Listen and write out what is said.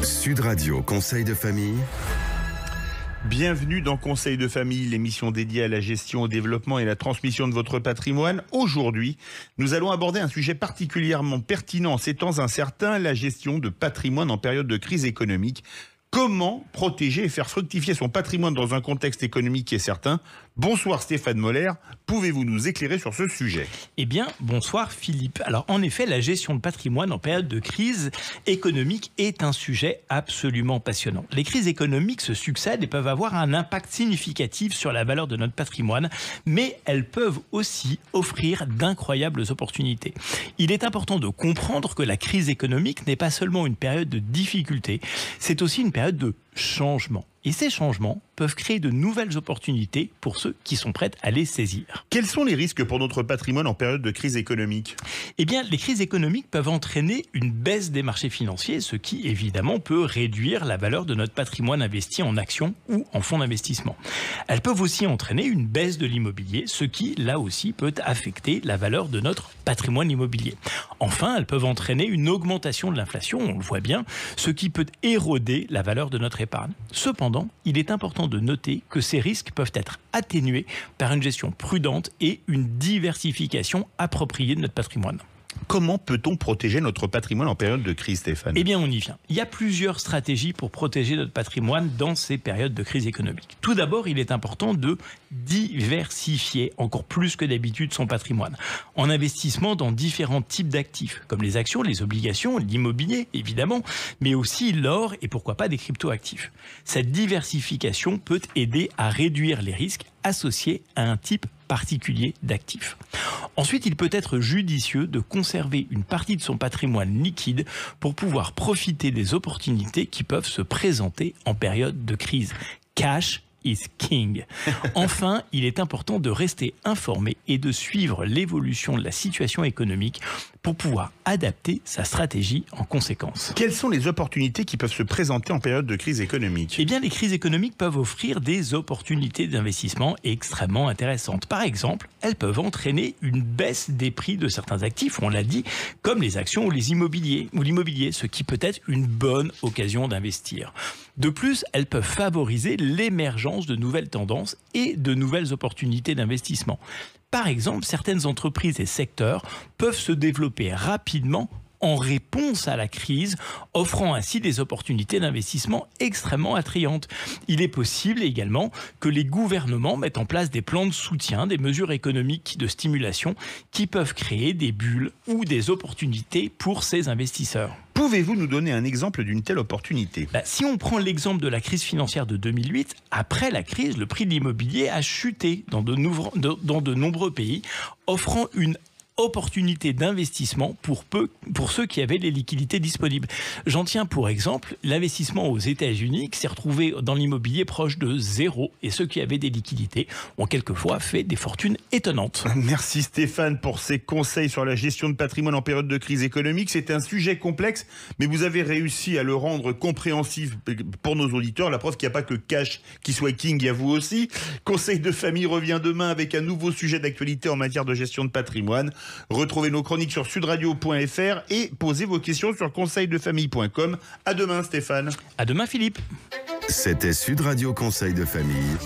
Sud Radio Conseil de famille. Bienvenue dans Conseil de famille, l'émission dédiée à la gestion, au développement et à la transmission de votre patrimoine. Aujourd'hui, nous allons aborder un sujet particulièrement pertinent en ces temps incertains, la gestion de patrimoine en période de crise économique. Comment protéger et faire fructifier son patrimoine dans un contexte économique qui est certain? Bonsoir Stéphane Moller, pouvez-vous nous éclairer sur ce sujet? Eh bien, bonsoir Philippe. Alors en effet, la gestion de patrimoine en période de crise économique est un sujet absolument passionnant. Les crises économiques se succèdent et peuvent avoir un impact significatif sur la valeur de notre patrimoine, mais elles peuvent aussi offrir d'incroyables opportunités. Il est important de comprendre que la crise économique n'est pas seulement une période de difficulté, c'est aussi une période de changement. Et ces changements peuvent créer de nouvelles opportunités pour ceux qui sont prêts à les saisir. Quels sont les risques pour notre patrimoine en période de crise économique? Eh bien, les crises économiques peuvent entraîner une baisse des marchés financiers, ce qui, évidemment, peut réduire la valeur de notre patrimoine investi en actions ou en fonds d'investissement. Elles peuvent aussi entraîner une baisse de l'immobilier, ce qui, là aussi, peut affecter la valeur de notre patrimoine immobilier. Enfin, elles peuvent entraîner une augmentation de l'inflation, on le voit bien, ce qui peut éroder la valeur de notre épargne. Cependant, il est important de noter que ces risques peuvent être atténués par une gestion prudente et une diversification appropriée de notre patrimoine. Comment peut-on protéger notre patrimoine en période de crise, Stéphane? Eh bien, on y vient. Il y a plusieurs stratégies pour protéger notre patrimoine dans ces périodes de crise économique. Tout d'abord, il est important de diversifier encore plus que d'habitude son patrimoine en investissement dans différents types d'actifs, comme les actions, les obligations, l'immobilier, évidemment, mais aussi l'or et pourquoi pas des cryptoactifs. Cette diversification peut aider à réduire les risques associés à un type particulier d'actifs. Ensuite, il peut être judicieux de conserver une partie de son patrimoine liquide pour pouvoir profiter des opportunités qui peuvent se présenter en période de crise. Cash is king. Enfin, il est important de rester informé et de suivre l'évolution de la situation économique pour pouvoir adapter sa stratégie en conséquence. Quelles sont les opportunités qui peuvent se présenter en période de crise économique? Eh bien, les crises économiques peuvent offrir des opportunités d'investissement extrêmement intéressantes. Par exemple, elles peuvent entraîner une baisse des prix de certains actifs, on l'a dit, comme les actions ou l'immobilier, ce qui peut être une bonne occasion d'investir. De plus, elles peuvent favoriser l'émergence de nouvelles tendances et de nouvelles opportunités d'investissement. Par exemple, certaines entreprises et secteurs peuvent se développer rapidement en réponse à la crise, offrant ainsi des opportunités d'investissement extrêmement attrayantes. Il est possible également que les gouvernements mettent en place des plans de soutien, des mesures économiques de stimulation qui peuvent créer des bulles ou des opportunités pour ces investisseurs. Pouvez-vous nous donner un exemple d'une telle opportunité? Si on prend l'exemple de la crise financière de 2008, après la crise, le prix de l'immobilier a chuté dans de nombreux pays, offrant une opportunité d'investissement pour ceux qui avaient les liquidités disponibles. J'en tiens pour exemple l'investissement aux États-Unis qui s'est retrouvé dans l'immobilier proche de zéro et ceux qui avaient des liquidités ont quelquefois fait des fortunes étonnantes. Merci Stéphane pour ces conseils sur la gestion de patrimoine en période de crise économique. C'est un sujet complexe, mais vous avez réussi à le rendre compréhensif pour nos auditeurs. La preuve qu'il n'y a pas que cash qui soit king, il y a vous aussi. Conseil de famille revient demain avec un nouveau sujet d'actualité en matière de gestion de patrimoine. Retrouvez nos chroniques sur sudradio.fr et posez vos questions sur conseildefamille.com. À demain Stéphane. À demain Philippe. C'était Sud Radio Conseil de famille.